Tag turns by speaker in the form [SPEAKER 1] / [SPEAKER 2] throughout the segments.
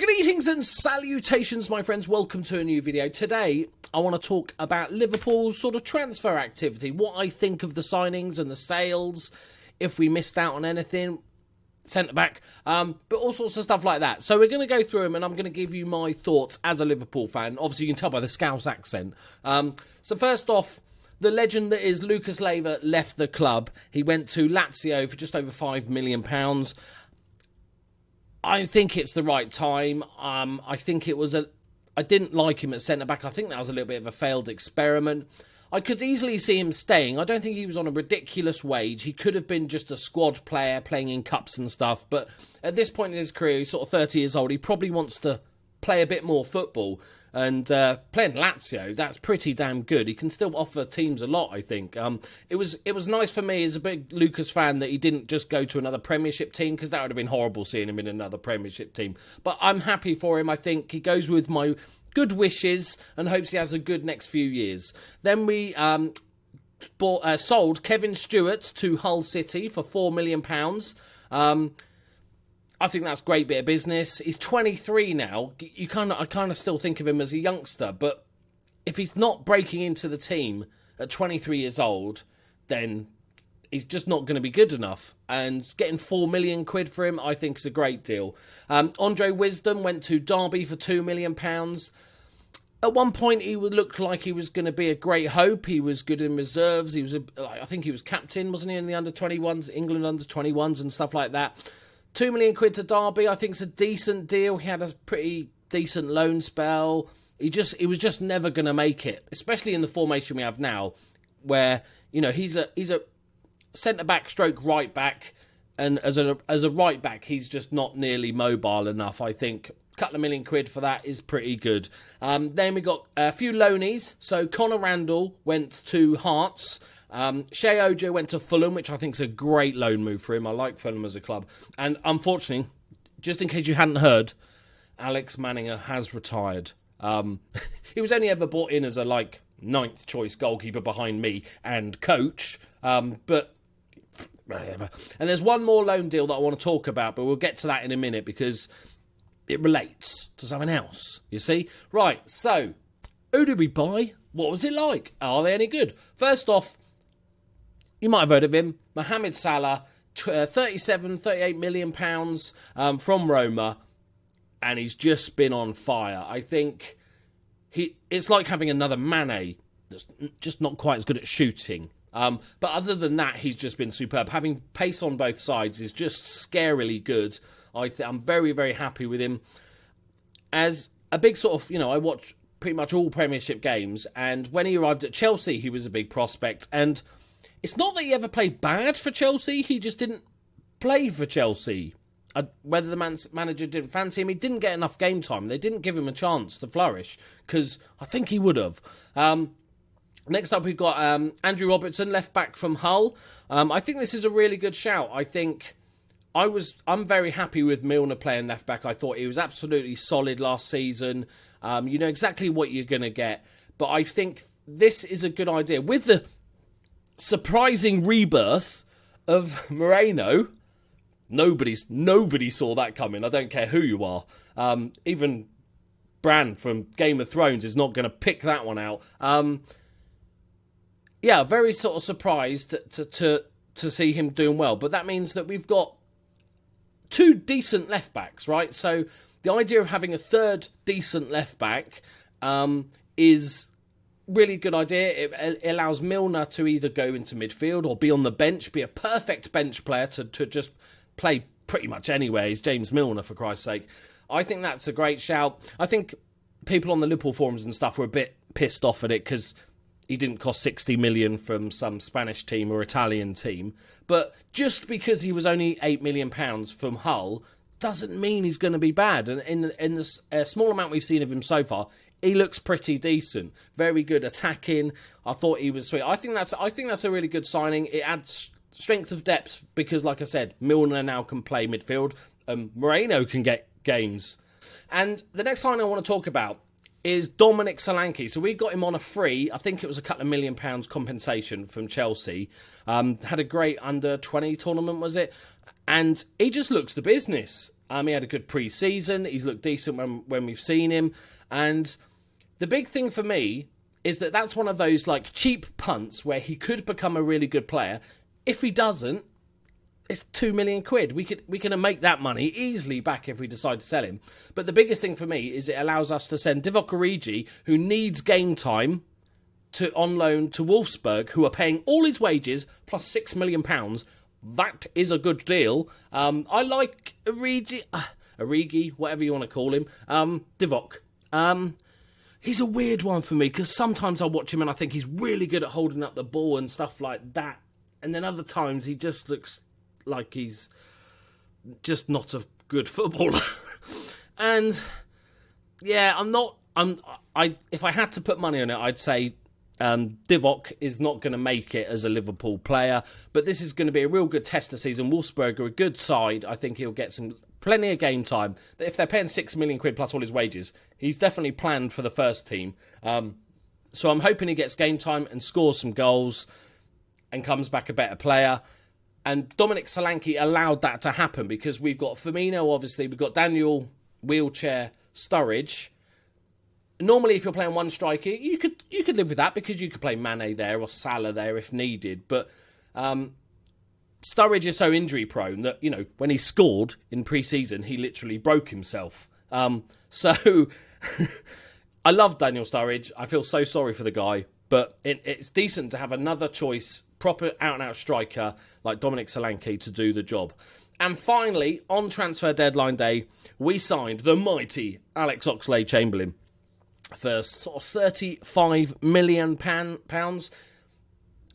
[SPEAKER 1] Greetings and salutations, my friends. Welcome to a new video. Today, I want to talk about Liverpool's sort of transfer activity, what I think of the signings and the sales, if we missed out on anything, centre-back, but all sorts of stuff like that. So we're going to go through them and I'm going to give you my thoughts as a Liverpool fan. Obviously, you can tell by the Scouse accent. So first off, the legend that is Lucas Leiva left the club. He went to Lazio for just over £5 million. I think it's the right time. I think it was I didn't like him at centre-back. I think that was a little bit of a failed experiment. I could easily see him staying. I don't think he was on a ridiculous wage. He could have been just a squad player playing in cups and stuff. But at this point in his career, he's sort of 30 years old. He probably wants to play a bit more football. And playing Lazio, that's pretty damn good. He can still offer teams a lot, I think. It was nice for me as a big Lucas fan that he didn't just go to another Premiership team, because that would have been horrible seeing him in another Premiership team. But I'm happy for him. I think he goes with my good wishes and hopes he has a good next few years. Then we sold Kevin Stewart to Hull City for £4 million. I think that's a great bit of business. He's 23 now. I kind of still think of him as a youngster, but if he's not breaking into the team at 23 years old, then he's just not going to be good enough. And getting £4 million for him, I think, is a great deal. Andre Wisdom went to Derby for £2 million. At one point, he looked like he was going to be a great hope. He was good in reserves. I think he was captain, wasn't he, in the under-21s, England under-21s and stuff like that. £2 million to Derby, I think, is a decent deal. He had a pretty decent loan spell. He was just never going to make it, especially in the formation we have now, where he's a centre-back stroke right-back, and as a right-back, he's just not nearly mobile enough. I think a couple of £1 million for that is pretty good. Then we got a few loanies. So Conor Randall went to Hearts. Shea Ojo went to Fulham, which I think is a great loan move for him. I like Fulham as a club. And unfortunately, just in case you hadn't heard, Alex Manninger has retired. He was only ever brought in as a ninth choice goalkeeper behind me and coach. But whatever. And there's one more loan deal that I want to talk about, but we'll get to that in a minute because it relates to something else, you see? Right, so who did we buy? What was it like? Are they any good? First off, you might have heard of him, Mohamed Salah, 38 million pounds from Roma, and he's just been on fire. I think it's like having another Mane that's just not quite as good at shooting. But other than that, he's just been superb. Having pace on both sides is just scarily good. I'm very, very happy with him. As a big sort of, I watch pretty much all Premiership games, and when he arrived at Chelsea, he was a big prospect, and it's not that he ever played bad for Chelsea, he just didn't play for Chelsea. Whether the manager didn't fancy him, he didn't get enough game time. They didn't give him a chance to flourish, because I think he would have. Next up, we've got Andrew Robertson, left back from Hull. I think this is a really good shout. I'm very happy with Milner playing left back. I thought he was absolutely solid last season. You know exactly what you're going to get. But I think this is a good idea. With the surprising rebirth of Moreno, nobody saw that coming. I don't care who you are. Even Bran from Game of Thrones is not going to pick that one out. Very sort of surprised to see him doing well. But that means that we've got two decent left backs, right? So the idea of having a third decent left back is really good idea. It allows Milner to either go into midfield or be on the bench, be a perfect bench player to just play pretty much anywhere. He's James Milner, for Christ's sake. I think that's a great shout. I think people on the Liverpool forums and stuff were a bit pissed off at it because he didn't cost 60 million from some Spanish team or Italian team. But just because he was only £8 million from Hull doesn't mean he's going to be bad. And in the small amount we've seen of him so far, he looks pretty decent. Very good attacking. I thought he was sweet. I think that's a really good signing. It adds strength of depth because, like I said, Milner now can play midfield. Moreno can get games. And the next signing I want to talk about is Dominic Solanke. So we got him on a free. I think it was a couple of £1 million compensation from Chelsea. Had a great under-20 tournament, was it? And he just looks the business. He had a good pre-season. He's looked decent when we've seen him. And the big thing for me is that that's one of those like cheap punts where he could become a really good player. If he doesn't, it's £2 million. We can make that money easily back if we decide to sell him. But the biggest thing for me is it allows us to send Divock Origi, who needs game time, on loan to Wolfsburg, who are paying all his wages plus £6 million. That is a good deal. I like Origi, whatever you want to call him. Divock. He's a weird one for me because sometimes I watch him and I think he's really good at holding up the ball and stuff like that. And then other times he just looks like he's just not a good footballer. And yeah, if I had to put money on it, I'd say Divock is not going to make it as a Liverpool player, but this is going to be a real good tester season. Wolfsburg are a good side. I think he'll get plenty of game time. If they're paying £6 million plus all his wages, he's definitely planned for the first team. So I'm hoping he gets game time and scores some goals and comes back a better player. And Dominic Solanke allowed that to happen because we've got Firmino, obviously, we've got Daniel, Wheelchair, Sturridge. Normally, if you're playing one striker, you could live with that because you could play Mane there or Salah there if needed. But Sturridge is so injury prone that, when he scored in pre-season, he literally broke himself. So I love Daniel Sturridge. I feel so sorry for the guy. But it's decent to have another choice, proper out-and-out striker like Dominic Solanke to do the job. And finally, on transfer deadline day, we signed the mighty Alex Oxlade-Chamberlain for sort of £35 million.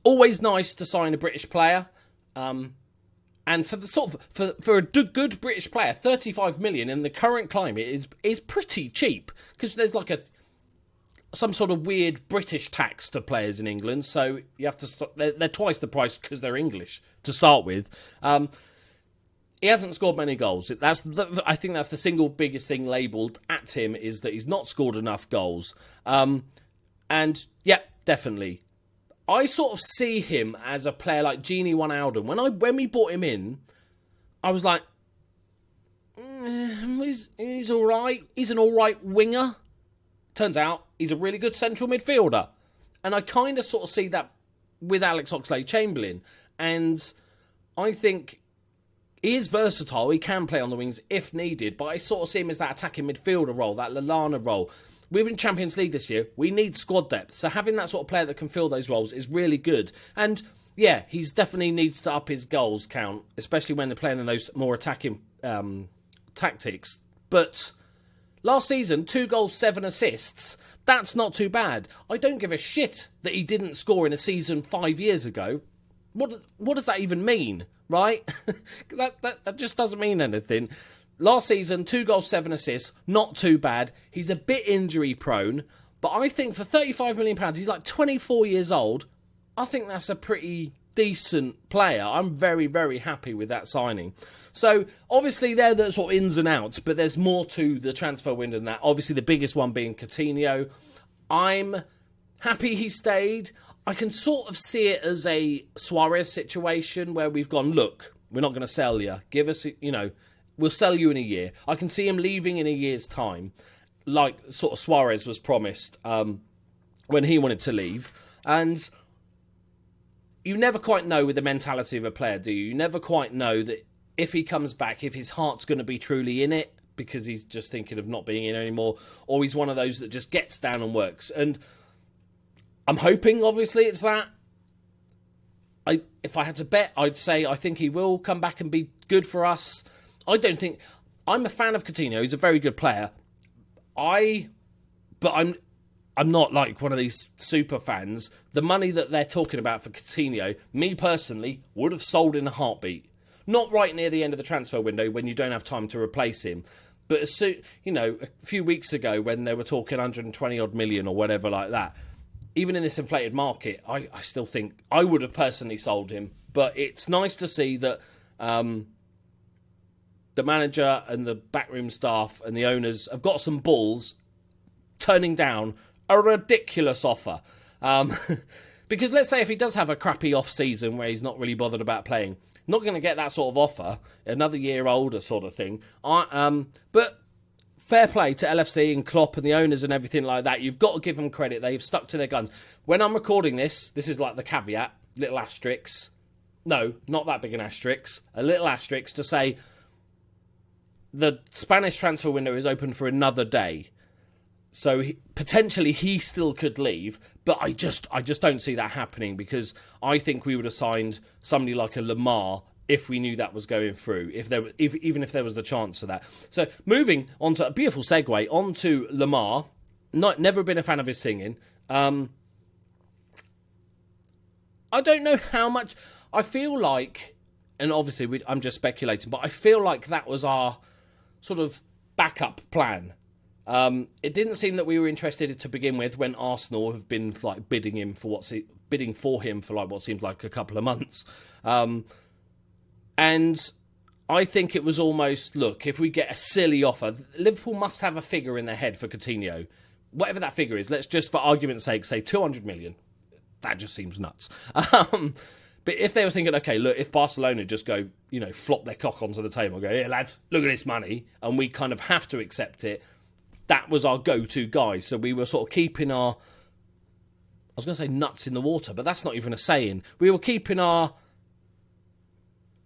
[SPEAKER 1] Always nice to sign a British player. And for the for a good British player, 35 million in the current climate is pretty cheap because there's like some sort of weird British tax to players in England, so you have to they're twice the price because they're English to start with. He hasn't scored many goals. I think that's the single biggest thing labelled at him is that he's not scored enough goals. And yeah, definitely. I sort of see him as a player like Gini Wijnaldum. When we bought him in, I was like, he's all right. He's an all right winger. Turns out he's a really good central midfielder. And I kind of sort of see that with Alex Oxlade-Chamberlain. And I think he is versatile. He can play on the wings if needed. But I sort of see him as that attacking midfielder role, that Lallana role. We're in Champions League this year. We need squad depth. So having that sort of player that can fill those roles is really good. And yeah, he's definitely needs to up his goals count, especially when they're playing in those more attacking tactics. But last season, 2 goals, 7 assists. That's not too bad. I don't give a shit that he didn't score in a season 5 years ago. What does that even mean, right? that just doesn't mean anything. Last season, 2 goals, 7 assists. Not too bad. He's a bit injury prone. But I think for £35 million, he's like 24 years old. I think that's a pretty decent player. I'm very, very happy with that signing. So, obviously, they're the sort of ins and outs, but there's more to the transfer window than that. Obviously, the biggest one being Coutinho. I'm happy he stayed. I can sort of see it as a Suarez situation where we've gone, look, we're not going to sell you. Give us, we'll sell you in a year. I can see him leaving in a year's time, like sort of Suarez was promised when he wanted to leave. And you never quite know with the mentality of a player, do you? You never quite know that if he comes back, if his heart's going to be truly in it because he's just thinking of not being in anymore, or he's one of those that just gets down and works. And I'm hoping, obviously, it's that. If I had to bet, I'd say I think he will come back and be good for us. I'm a fan of Coutinho. He's a very good player. But I'm not like one of these super fans. The money that they're talking about for Coutinho, me personally, would have sold in a heartbeat. Not right near the end of the transfer window when you don't have time to replace him. But as soon, a few weeks ago when they were talking 120 odd million or whatever like that, even in this inflated market, I still think I would have personally sold him. But it's nice to see that the manager and the backroom staff and the owners have got some balls turning down a ridiculous offer. Because let's say if he does have a crappy off-season where he's not really bothered about playing, Not going to get that sort of offer. Another year older sort of thing. But fair play to LFC and Klopp and the owners and everything like that. You've got to give them credit. They've stuck to their guns. When I'm recording this is like the caveat, little asterisk. No, not that big an asterisk. A little asterisk to say the Spanish transfer window is open for another day. So potentially he still could leave, but I just don't see that happening, because I think we would have signed somebody like a Lamar if we knew that was going through, even if there was the chance of that. So moving on to a beautiful segue onto Lamar. Never been a fan of his singing. I don't know how much. I feel like, and obviously I'm just speculating, but I feel like that was our sort of backup plan. It didn't seem that we were interested to begin with, when Arsenal have been like bidding for him for like what seems like a couple of months. And I think it was almost, look, if we get a silly offer, Liverpool must have a figure in their head for Coutinho. Whatever that figure is, let's just, for argument's sake, say 200 million. That just seems nuts. But if they were thinking, okay, look, if Barcelona just go, flop their cock onto the table and go, here, lads, look at this money, and we kind of have to accept it, that was our go-to guy. So we were sort of keeping our, I was going to say nuts in the water, but that's not even a saying. We were keeping our,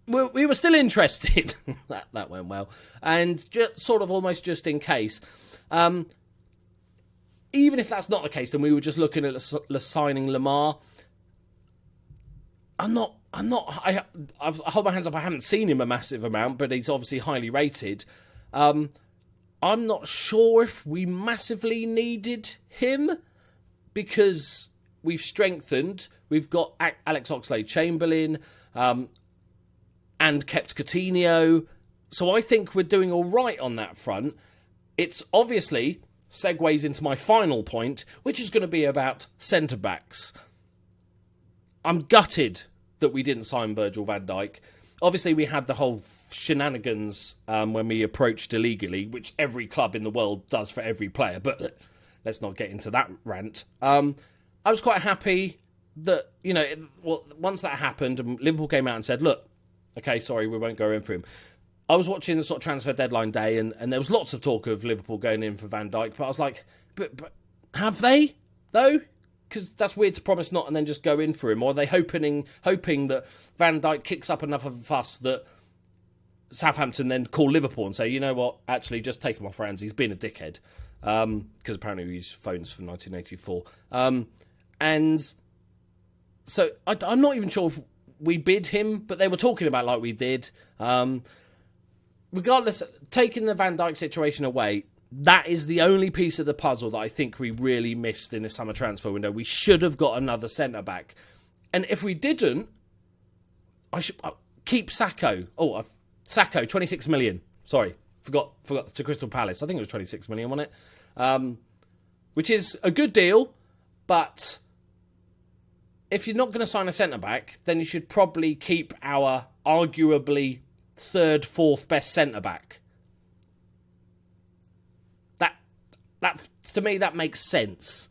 [SPEAKER 1] we were still interested. that went well. And just, sort of almost just in case. Even if that's not the case, then we were just looking at signing Lamar. I hold my hands up, I haven't seen him a massive amount, but he's obviously highly rated. I'm not sure if we massively needed him, because we've strengthened. We've got Alex Oxlade-Chamberlain and kept Coutinho. So I think we're doing all right on that front. It's obviously segues into my final point, which is going to be about centre-backs. I'm gutted that we didn't sign Virgil van Dijk. Obviously, we had the whole shenanigans when we approached illegally, which every club in the world does for every player, but let's not get into that rant. I was quite happy that, once that happened and Liverpool came out and said, look, okay, sorry, we won't go in for him. I was watching the sort of transfer deadline day, and there was lots of talk of Liverpool going in for Van Dijk, but I was like, but have they, though? Because that's weird to promise not and then just go in for him. Or are they hoping that Van Dijk kicks up enough of a fuss that Southampton then call Liverpool and say, you know what, actually just take him off our hands, he's been a dickhead. Because apparently we use phones from 1984. And so I'm not even sure if we bid him, but they were talking about like we did. Regardless, taking the Van Dijk situation away, that is the only piece of the puzzle that I think we really missed in the summer transfer window. We should have got another centre-back. And if we didn't, I should keep Sakho. Oh, Sakho, 26 million. Sorry, forgot to Crystal Palace. I think it was 26 million, wasn't it? Which is a good deal, but if you're not going to sign a centre-back, then you should probably keep our arguably third, fourth best centre-back. That, to me, that makes sense.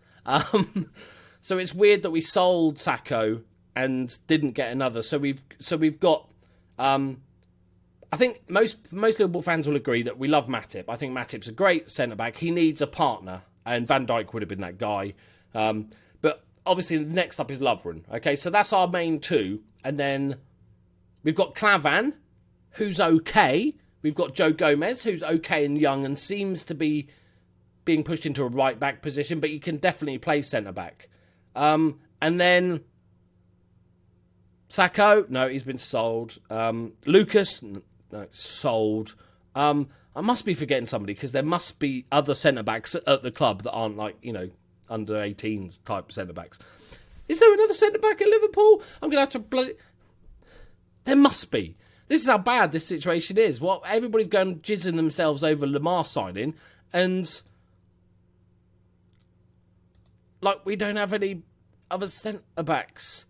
[SPEAKER 1] So it's weird that we sold Sakho and didn't get another. So we've got. I think most Liverpool fans will agree that we love Matip. I think Matip's a great centre back. He needs a partner, and Van Dijk would have been that guy. But obviously, next up is Lovren. Okay, so that's our main two, and then we've got Klavan, who's okay. We've got Joe Gomez, who's okay and young, and seems to be being pushed into a right-back position, but you can definitely play centre-back. And then Sakho, no, he's been sold. Lucas, no, sold. I must be forgetting somebody, because there must be other centre-backs at the club that aren't like, under 18s type centre-backs. Is there another centre-back at Liverpool? I'm going to have to There must be. This is how bad this situation is. Everybody's going jizzing themselves over Lamar signing, and like we don't have any other centre-backs.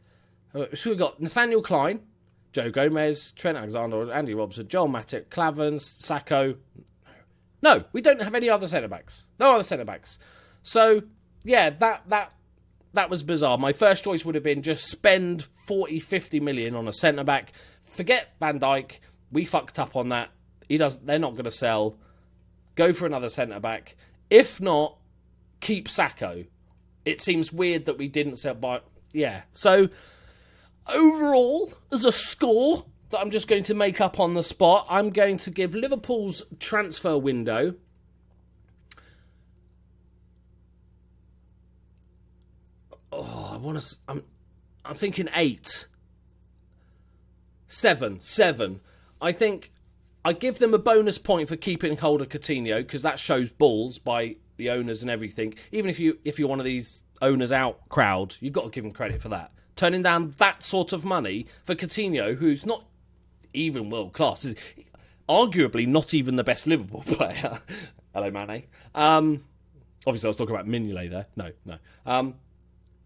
[SPEAKER 1] So we've got Nathaniel Klein, Joe Gomez, Trent Alexander, Andy Robertson, Joel Matip, Klavan, Sakho. No, we don't have any other centre-backs. No other centre-backs. So, yeah, that was bizarre. My first choice would have been just spend 40, 50 million on a centre-back, forget Van Dijk. We fucked up on that. They're not going to sell. Go for another centre-back. If not, keep Sakho. It seems weird that we didn't sell by... Yeah. So, overall, as a score that I'm just going to make up on the spot, I'm going to give Liverpool's transfer window... I'm thinking 8. 7. I think I give them a bonus point for keeping hold of Coutinho, because that shows balls by the owners and everything. Even if you're one of these owners out crowd, you've got to give them credit for that. Turning down that sort of money for Coutinho, who's not even world class, is arguably not even the best Liverpool player. Hello, Mane. Obviously, I was talking about Mignolet there. No.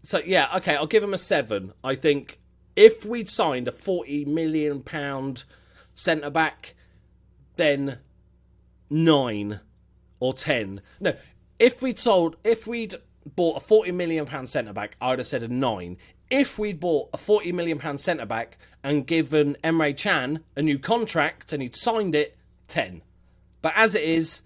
[SPEAKER 1] So, yeah, okay, I'll give him a 7. I think if we'd signed a £40 million centre-back, then 9 or 10. No, if we'd bought a £40 million centre-back, I would have said a 9. If we'd bought a £40 million centre-back and given Emre Can a new contract and he'd signed it, 10. But as it is...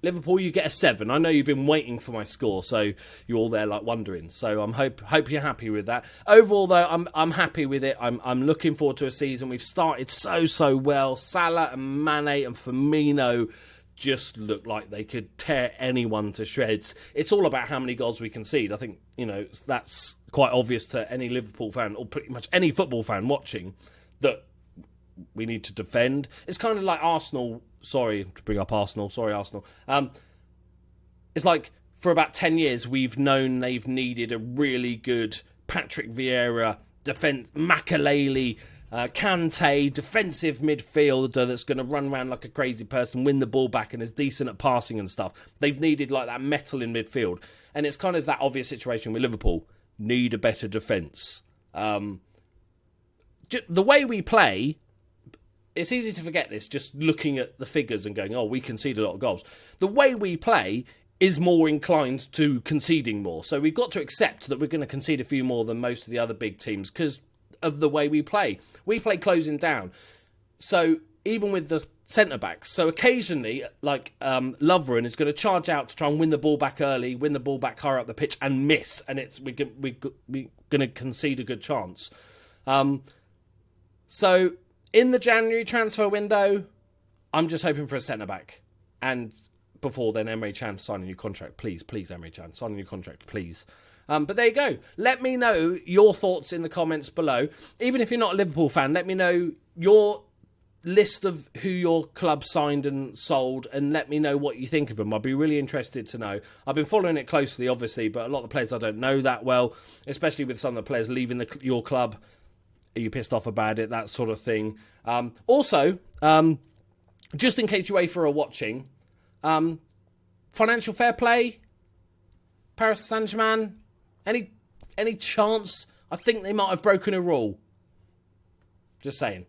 [SPEAKER 1] Liverpool, you get a 7. I know you've been waiting for my score, so you're all there like wondering. So I'm hope you're happy with that. Overall, though, I'm happy with it. I'm looking forward to a season. We've started so well. Salah and Mane and Firmino just look like they could tear anyone to shreds. It's all about how many goals we concede. I think that's quite obvious to any Liverpool fan or pretty much any football fan watching that we need to defend. It's kind of like Arsenal. Sorry to bring up Arsenal. Sorry, Arsenal. It's like for about 10 years, we've known they've needed a really good Patrick Vieira, Makaleli, Kante, defensive midfielder that's going to run around like a crazy person, win the ball back and is decent at passing and stuff. They've needed like that metal in midfield. And it's kind of that obvious situation with Liverpool. Need a better defence. The way we play... It's easy to forget this just looking at the figures and going, oh, we concede a lot of goals. The way we play is more inclined to conceding more. So we've got to accept that we're going to concede a few more than most of the other big teams because of the way we play. We play closing down. So even with the centre-backs, so occasionally, like Lovren is going to charge out to try and win the ball back early, win the ball back higher up the pitch and miss. And we're going to concede a good chance. So... in the January transfer window, I'm just hoping for a centre-back. And before then, Emre Can sign a new contract. Please, Emre Can, sign a new contract, please. But there you go. Let me know your thoughts in the comments below. Even if you're not a Liverpool fan, let me know your list of who your club signed and sold and let me know what you think of them. I'd be really interested to know. I've been following it closely, obviously, but a lot of the players I don't know that well, especially with some of the players leaving your club. Are you pissed off about it? That sort of thing. Also, just in case UEFA are watching, financial fair play, Paris Saint-Germain, any chance? I think they might have broken a rule. Just saying.